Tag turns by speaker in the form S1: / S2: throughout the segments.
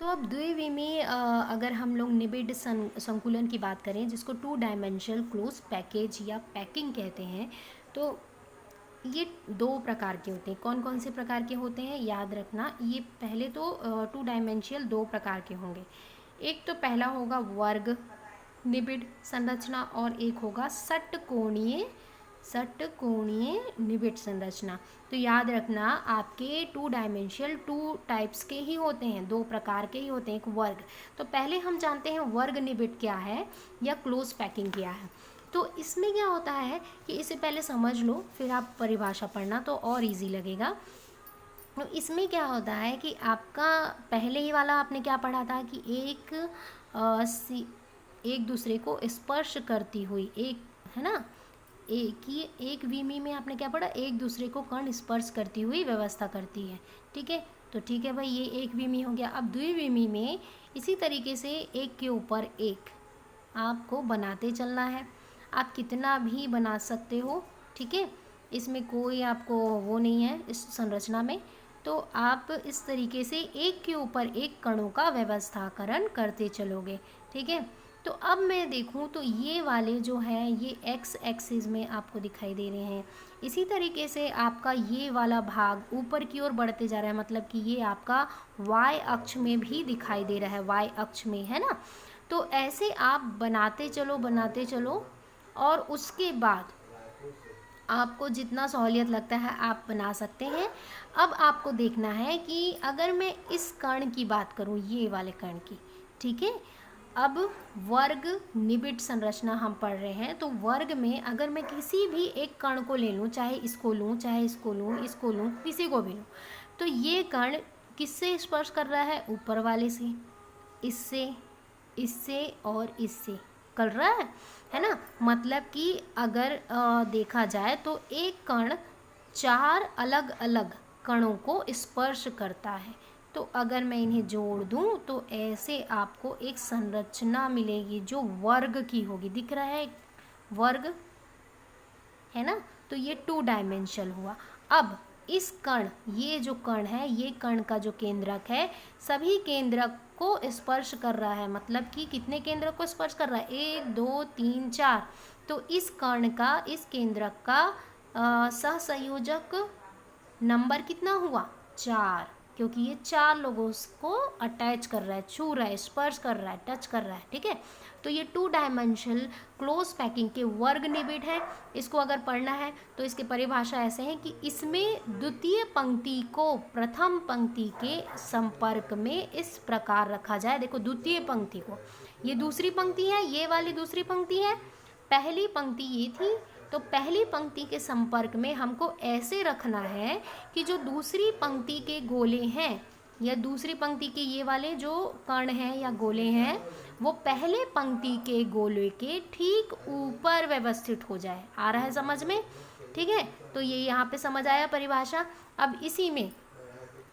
S1: तो अब द्विविमीय अगर हम लोग निबिड संकुलन की बात करें, जिसको 2 डायमेंशनल क्लोज पैकेज या पैकिंग कहते हैं, तो ये 2 प्रकार के होते हैं। कौन कौन से प्रकार के होते हैं याद रखना। ये पहले तो 2 डायमेंशनल 2 प्रकार के होंगे। एक तो पहला होगा वर्ग निबिड संरचना और एक होगा षटकोणीय निबिड संरचना। तो याद रखना आपके 2 डायमेंशनल 2 टाइप्स के ही होते हैं, 2 प्रकार के ही होते हैं। एक वर्ग, तो पहले हम जानते हैं वर्ग निबिड क्या है या क्लोज पैकिंग क्या है। तो इसमें क्या होता है कि इसे पहले समझ लो, फिर आप परिभाषा पढ़ना तो और इजी लगेगा। तो इसमें क्या होता है कि आपका पहले ही वाला आपने क्या पढ़ा था कि एक दूसरे को स्पर्श करती हुई, एक है ना, एक विमी में आपने क्या पढ़ा, एक दूसरे को कण स्पर्श करती हुई व्यवस्था करती है। ठीक है, तो ठीक है भाई, ये एक विमी हो गया। अब द्विविमी में इसी तरीके से एक के ऊपर एक आपको बनाते चलना है। आप कितना भी बना सकते हो, ठीक है, इसमें कोई आपको वो नहीं है इस संरचना में। तो आप इस तरीके से एक के ऊपर एक कणों का व्यवस्थाकरण करते चलोगे। ठीक है, तो अब मैं देखूं तो ये वाले जो है ये एक्स एक्सिस में आपको दिखाई दे रहे हैं। इसी तरीके से आपका ये वाला भाग ऊपर की ओर बढ़ते जा रहा है, मतलब कि ये आपका वाई अक्ष में भी दिखाई दे रहा है, वाई अक्ष में, है ना। तो ऐसे आप बनाते चलो और उसके बाद आपको जितना सहूलियत लगता है आप बना सकते हैं। अब आपको देखना है कि अगर मैं इस कण की बात करूं, ये वाले कण की, ठीक है, अब वर्ग निबिड संरचना हम पढ़ रहे हैं, तो वर्ग में अगर मैं किसी भी एक कण को ले लूं, चाहे इसको लूं, चाहे इसको लूं, इसको लूं, किसी को भी लूं, तो ये कण किससे स्पर्श कर रहा है, ऊपर वाले से, इससे, इससे और इससे कर रहा है ना। मतलब कि अगर देखा जाए तो एक कण 4 अलग अलग कणों को स्पर्श करता है। तो अगर मैं इन्हें जोड़ दूं तो ऐसे आपको एक संरचना मिलेगी जो वर्ग की होगी। दिख रहा है वर्ग, है ना। तो ये 2 डायमेंशनल हुआ। अब इस कण, ये जो कण है, ये कण का जो केंद्रक है सभी केंद्रक को स्पर्श कर रहा है। मतलब कि कितने केंद्रक को स्पर्श कर रहा है, 1 2 3 4। तो इस कण का, इस केंद्रक का सहसंयोजक नंबर कितना हुआ, 4, क्योंकि ये 4 लोगों को अटैच कर रहा है, छू रहा है, स्पर्श कर रहा है, टच कर रहा है। ठीक है, तो ये 2 डायमेंशनल क्लोज पैकिंग के वर्ग निबिड है। इसको अगर पढ़ना है तो इसकी परिभाषा ऐसे है कि इसमें द्वितीय पंक्ति को प्रथम पंक्ति के संपर्क में इस प्रकार रखा जाए। देखो द्वितीय पंक्ति को, ये दूसरी पंक्ति है, ये वाली दूसरी पंक्ति है, पहली पंक्ति ये थी, तो पहली पंक्ति के संपर्क में हमको ऐसे रखना है कि जो दूसरी पंक्ति के गोले हैं या दूसरी पंक्ति के ये वाले जो कण हैं या गोले हैं वो पहले पंक्ति के गोले के ठीक ऊपर व्यवस्थित हो जाए। आ रहा है समझ में, ठीक है। तो ये यहाँ पे समझ आया परिभाषा। अब इसी में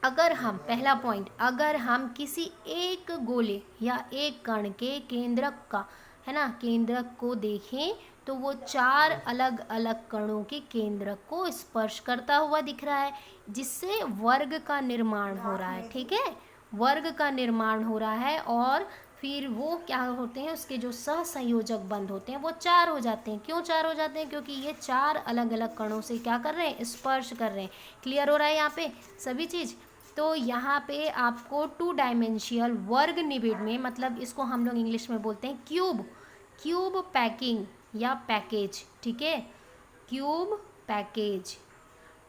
S1: अगर हम, पहला पॉइंट, अगर हम किसी एक गोले या एक कण के केंद्रक का, है ना, केंद्रक को देखें तो वो 4 अलग अलग कणों के केंद्रक को स्पर्श करता हुआ दिख रहा है, जिससे वर्ग का निर्माण हो रहा है। ठीक है, वर्ग का निर्माण हो रहा है और फिर वो क्या होते हैं, उसके जो सहसंयोजक बंध होते हैं वो 4 हो जाते हैं। क्यों 4 हो जाते हैं, क्योंकि ये 4 अलग अलग कणों से क्या कर रहे हैं, स्पर्श कर रहे हैं। क्लियर हो रहा है यहाँ पे सभी चीज़। तो यहाँ पे आपको 2 डायमेंशियल वर्ग निबिड में, मतलब इसको हम लोग इंग्लिश में बोलते हैं क्यूब पैकिंग या पैकेज। ठीक है, क्यूब पैकेज।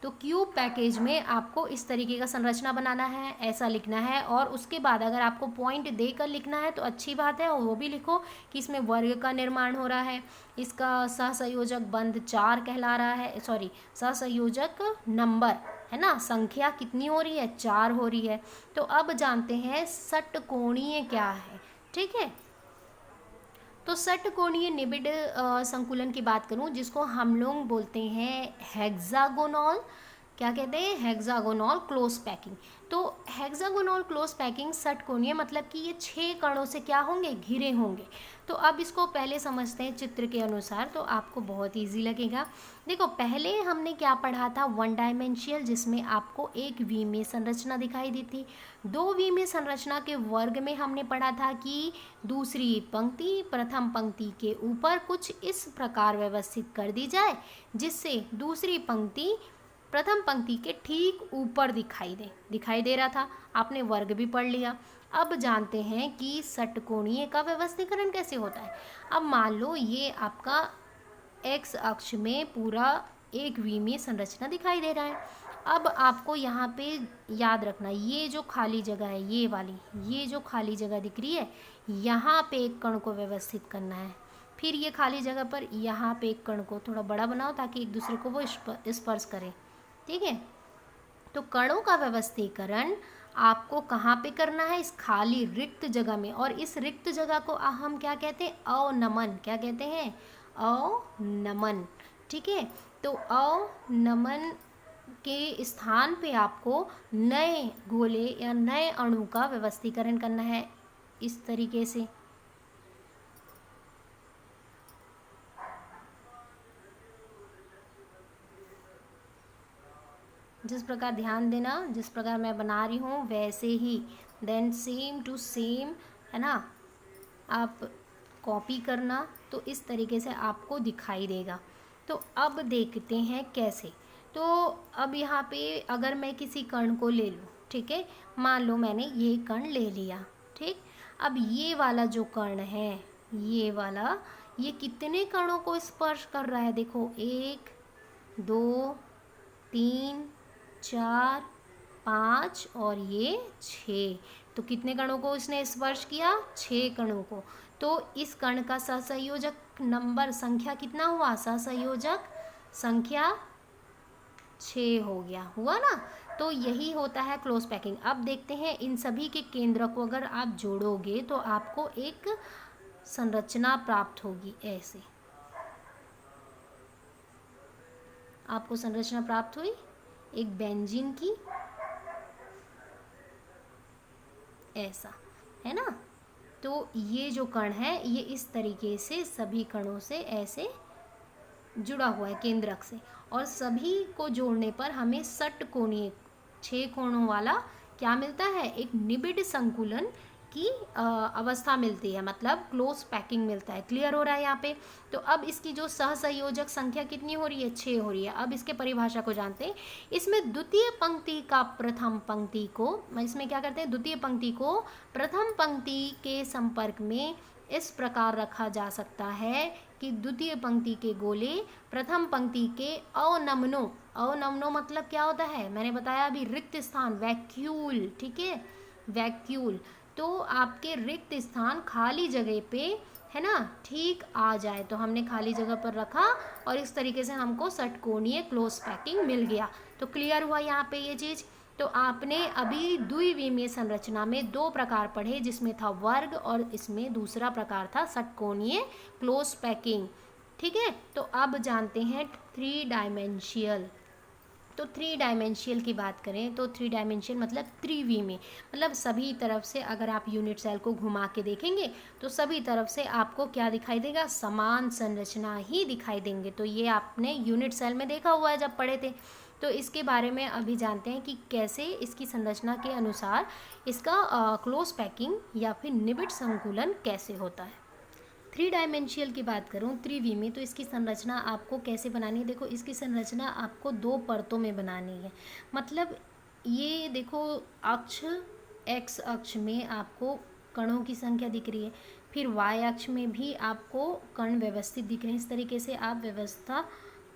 S1: तो क्यूब पैकेज में आपको इस तरीके का संरचना बनाना है, ऐसा लिखना है, और उसके बाद अगर आपको पॉइंट देकर लिखना है तो अच्छी बात है, और वो भी लिखो कि इसमें वर्ग का निर्माण हो रहा है, इसका सहसंयोजक बंध 4 कहला रहा है, सॉरी सहसंयोजक नंबर, है ना, संख्या कितनी हो रही है, 4 हो रही है। तो अब जानते हैं षटकोणीय क्या है। ठीक है, तो षटकोणीय निबिड संकुलन की बात करूं, जिसको हम लोग बोलते हैं हेक्सागोनल, क्या कहते हैं, हेक्सागोनल क्लोज पैकिंग। तो हेक्सागोनल क्लोज पैकिंग षटकोणीय मतलब कि ये 6 कणों से क्या होंगे, घिरे होंगे। तो अब इसको पहले समझते हैं चित्र के अनुसार, तो आपको बहुत इजी लगेगा। देखो पहले हमने क्या पढ़ा था, वन डायमेंशियल, जिसमें आपको एक विमीय संरचना दिखाई दी थी। दो विमीय संरचना के वर्ग में हमने पढ़ा था कि दूसरी पंक्ति प्रथम पंक्ति के ऊपर कुछ इस प्रकार व्यवस्थित कर दी जाए जिससे दूसरी पंक्ति प्रथम पंक्ति के ठीक ऊपर दिखाई दे रहा था। आपने वर्ग भी पढ़ लिया। अब जानते हैं कि षटकोणीय का व्यवस्थीकरण कैसे होता है। अब मान लो ये आपका एक्स अक्ष में पूरा एक विमीय संरचना दिखाई दे रहा है। अब आपको यहाँ पे याद रखना, ये जो खाली जगह है, ये वाली, ये जो खाली जगह दिख रही है, यहाँ पे एक कण को व्यवस्थित करना है। फिर ये खाली जगह पर यहाँ पे एक कण को थोड़ा बड़ा बनाओ ताकि एक दूसरे को वो स्पर्श करे। ठीक है, तो कणों का व्यवस्थीकरण आपको कहाँ पे करना है, इस खाली रिक्त जगह में। और इस रिक्त जगह को हम क्या कहते हैं, अवनमन। क्या कहते हैं, अवनमन। ठीक है, तो अवनमन के स्थान पे आपको नए गोले या नए अणु का व्यवस्थीकरण करना है इस तरीके से। जिस प्रकार, ध्यान देना, जिस प्रकार मैं बना रही हूँ वैसे ही, देन सेम टू सेम, है ना, आप कॉपी करना, तो इस तरीके से आपको दिखाई देगा। तो अब देखते हैं कैसे। तो अब यहाँ पे अगर मैं किसी कण को ले लूँ, ठीक है, मान लो मैंने ये कण ले लिया। ठीक, अब ये वाला जो कण है, ये वाला, ये कितने कणों को स्पर्श कर रहा है, देखो 1 2 3 4 5 और ये 6। तो कितने कणों को इसने स्पर्श किया, 6 कणों को। तो इस कण का सहसंयोजक नंबर संख्या कितना हुआ, सहसंयोजक संख्या 6 हो गया, हुआ ना। तो यही होता है क्लोज पैकिंग। अब देखते हैं इन सभी के केंद्र को अगर आप जोड़ोगे तो आपको एक संरचना प्राप्त होगी। ऐसे आपको संरचना प्राप्त हुई एक बेंजीन की, ऐसा, है ना। तो ये जो कण है ये इस तरीके से सभी कणों से ऐसे जुड़ा हुआ है केंद्रक से, और सभी को जोड़ने पर हमें षटकोणीय 6 कोणों वाला क्या मिलता है, एक निबिड़ संकुलन की अवस्था मिलती है, मतलब क्लोज पैकिंग मिलता है। क्लियर हो रहा है यहाँ पे। तो अब इसकी जो सहसंयोजक संख्या कितनी हो रही है, 6 हो रही है। अब इसके परिभाषा को जानते हैं। इसमें द्वितीय पंक्ति का प्रथम पंक्ति को, इसमें क्या करते हैं, द्वितीय पंक्ति को प्रथम पंक्ति के संपर्क में इस प्रकार रखा जा सकता है कि द्वितीय पंक्ति के गोले प्रथम पंक्ति के अवनमनों मतलब क्या होता है, मैंने बताया अभी, रिक्त स्थान, वैक्यूल। ठीक है, वैक्यूल। तो आपके रिक्त स्थान खाली जगह पे, है ना, ठीक आ जाए। तो हमने खाली जगह पर रखा और इस तरीके से हमको षटकोणीय क्लोज पैकिंग मिल गया। तो क्लियर हुआ यहाँ पे ये चीज़। तो आपने अभी द्विविमीय संरचना में 2 प्रकार पढ़े, जिसमें था वर्ग और इसमें दूसरा प्रकार था षटकोणीय क्लोज पैकिंग। ठीक है, तो अब जानते हैं 3 डायमेंशियल। तो 3 डायमेंशियल की बात करें तो 3 डायमेंशियल मतलब त्रिविमीय, मतलब सभी तरफ से अगर आप यूनिट सेल को घुमा के देखेंगे तो सभी तरफ से आपको क्या दिखाई देगा, समान संरचना ही दिखाई देंगे। तो ये आपने यूनिट सेल में देखा हुआ है जब पढ़े थे। तो इसके बारे में अभी जानते हैं कि कैसे इसकी संरचना के अनुसार इसका क्लोज पैकिंग या फिर निबिड़ संकुलन कैसे होता है। 3 डायमेंशियल की बात करूँ त्रिविमीय, तो इसकी संरचना आपको कैसे बनानी है। देखो इसकी संरचना आपको 2 परतों में बनानी है। मतलब ये देखो अक्ष, एक्स अक्ष में आपको कणों की संख्या दिख रही है, फिर वाई अक्ष में भी आपको कण व्यवस्थित दिख रहे हैं। इस तरीके से आप व्यवस्था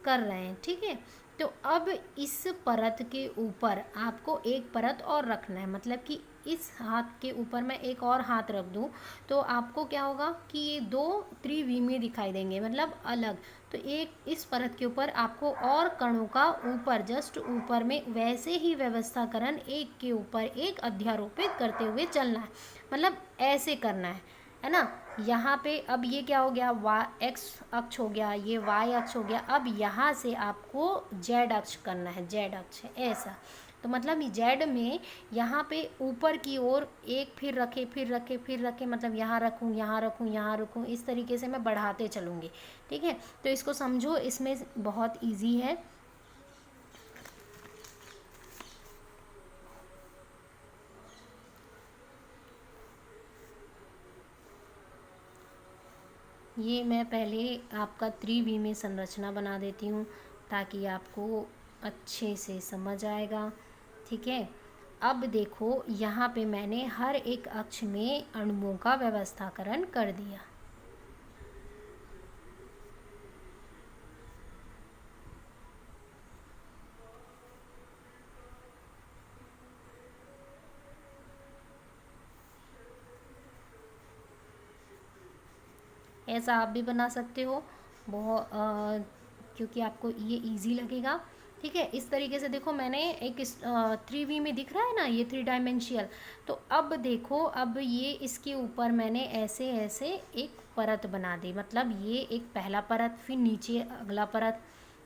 S1: कर रहे हैं। ठीक है, तो अब इस परत के ऊपर आपको एक परत और रखना है, मतलब कि इस हाथ के ऊपर मैं एक और हाथ रख दूं तो आपको क्या होगा कि ये 2 त्रिविमीय दिखाई देंगे, मतलब अलग। तो एक इस परत के ऊपर आपको और कणों का ऊपर, जस्ट ऊपर में वैसे ही व्यवस्थाकरण एक के ऊपर एक अध्यारोपित करते हुए चलना है, मतलब ऐसे करना है। है ना। यहाँ पे अब ये क्या हो गया, एक्स अक्ष हो गया, ये वाई अक्ष हो गया। अब यहाँ से आपको जेड अक्ष करना है, जेड अक्ष है ऐसा। तो मतलब जेड में यहाँ पे ऊपर की ओर एक फिर रखे फिर रखे फिर रखे, मतलब यहाँ रखूँ यहाँ रखूँ यहाँ रखूँ, इस तरीके से मैं बढ़ाते चलूँगी। ठीक है, तो इसको समझो, इसमें बहुत ईजी है। ये मैं पहले आपका त्रिविमीय संरचना बना देती हूँ ताकि आपको अच्छे से समझ आएगा। ठीक है, अब देखो यहाँ पे मैंने हर एक अक्ष में अणुओं का व्यवस्थाकरण कर दिया। ऐसा आप भी बना सकते हो, बहुत क्योंकि आपको ये इजी लगेगा। ठीक है, इस तरीके से देखो मैंने एक 3V में दिख रहा है ना ये 3 डायमेंशियल। तो अब देखो, अब ये इसके ऊपर मैंने ऐसे ऐसे एक परत बना दी, मतलब ये एक पहला परत, फिर नीचे अगला परत,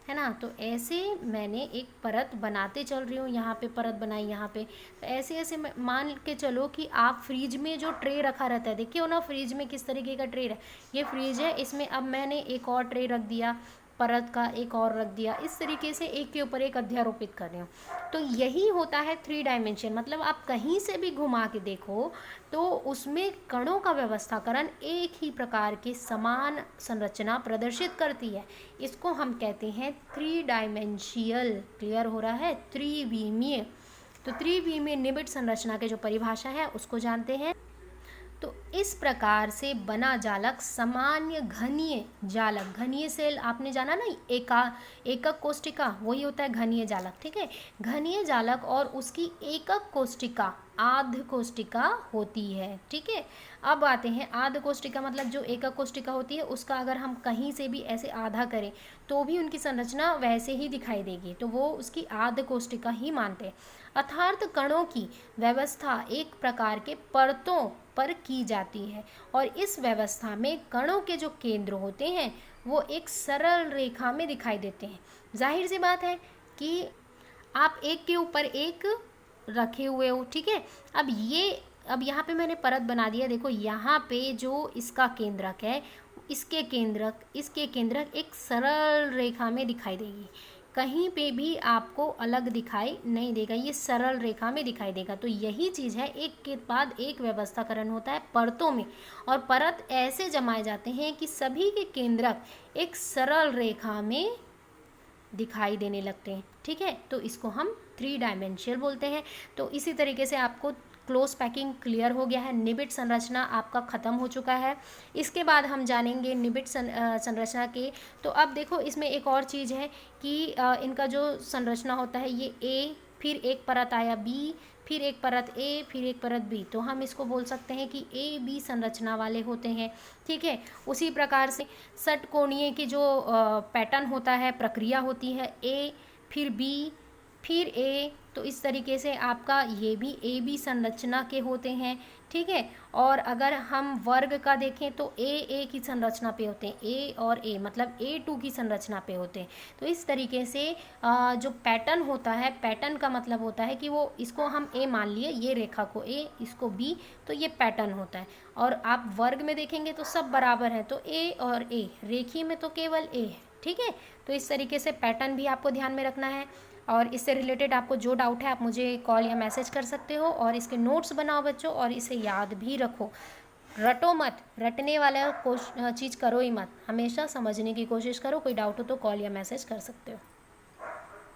S1: है ना। तो ऐसे मैंने एक परत बनाते चल रही हूँ, यहाँ पे परत बनाई, यहाँ पे। तो ऐसे ऐसे मान के चलो कि आप फ्रिज में जो ट्रे रखा रहता है, देखिए हो ना फ्रिज में किस तरीके का ट्रे है, ये फ्रिज है, इसमें अब मैंने एक और ट्रे रख दिया, परत का एक और रख दिया, इस तरीके से एक के ऊपर एक अध्यारोपित कर रही हूँ। तो यही होता है 3 डायमेंशन, मतलब आप कहीं से भी घुमा के देखो तो उसमें कणों का व्यवस्थाकरण एक ही प्रकार की समान संरचना प्रदर्शित करती है। इसको हम कहते हैं 3 डायमेंशियल। क्लियर हो रहा है, त्रिविमीय। तो त्रिविमीय निबिड़ संरचना के जो परिभाषा है उसको जानते हैं। तो इस प्रकार से बना जालक सामान्य घनीय जालक, घनीय सेल आपने जाना ना, एकक कोष्टिका वही होता है घनीय जालक। ठीक है, घनीय जालक और उसकी एकक कोष्टिका आध कोष्टिका होती है। ठीक है, अब आते हैं आध कोष्टिका, मतलब जो एकक कोष्टिका होती है उसका अगर हम कहीं से भी ऐसे आधा करें तो भी उनकी संरचना वैसे ही दिखाई देगी, तो वो उसकी आध कोष्टिका ही मानते हैं। अर्थात कणों की व्यवस्था एक प्रकार के परतों पर की जाती है और इस व्यवस्था में कणों के जो केंद्र होते हैं वो एक सरल रेखा में दिखाई देते हैं। जाहिर सी बात है कि आप एक के ऊपर एक रखे हुए हो। ठीक है, अब यहाँ पे मैंने परत बना दिया, देखो यहाँ पे जो इसका केंद्रक है, इसके केंद्रक एक सरल रेखा में दिखाई देगी, कहीं पे भी आपको अलग दिखाई नहीं देगा, ये सरल रेखा में दिखाई देगा। तो यही चीज़ है, एक के बाद एक व्यवस्थाकरण होता है परतों में, और परत ऐसे जमाए जाते हैं कि सभी के केंद्रक एक सरल रेखा में दिखाई देने लगते हैं। ठीक है, तो इसको हम 3 डायमेंशियल बोलते हैं। तो इसी तरीके से आपको क्लोज पैकिंग क्लियर हो गया है, निबिड़ संरचना आपका ख़त्म हो चुका है। इसके बाद हम जानेंगे निबिड़ संरचना के। तो अब देखो इसमें एक और चीज़ है कि इनका जो संरचना होता है, ये ए, फिर एक परत आया बी, फिर एक परत ए, फिर एक परत बी, तो हम इसको बोल सकते हैं कि ए बी संरचना वाले होते हैं। ठीक है, उसी प्रकार से षटकोणीय की जो पैटर्न होता है, प्रक्रिया होती है, ए फिर बी फिर ए, तो इस तरीके से आपका ये भी ए बी संरचना के होते हैं। ठीक है, और अगर हम वर्ग का देखें तो ए की संरचना पे होते हैं, ए और ए मतलब A2 की संरचना पे होते हैं। तो इस तरीके से जो पैटर्न होता है, पैटर्न का मतलब होता है कि वो, इसको हम ए मान लिए, ये रेखा को ए, इसको बी, तो ये पैटर्न होता है। और आप वर्ग में देखेंगे तो सब बराबर हैं, तो ए और ए, रेखीय में तो केवल ए है। ठीक है, तो इस तरीके से पैटर्न भी आपको ध्यान में रखना है। और इससे रिलेटेड आपको जो डाउट है आप मुझे कॉल या मैसेज कर सकते हो, और इसके नोट्स बनाओ बच्चों, और इसे याद भी रखो। रटो मत, रटने वाला चीज़ करो ही मत, हमेशा समझने की कोशिश करो। कोई डाउट हो तो कॉल या मैसेज कर सकते हो।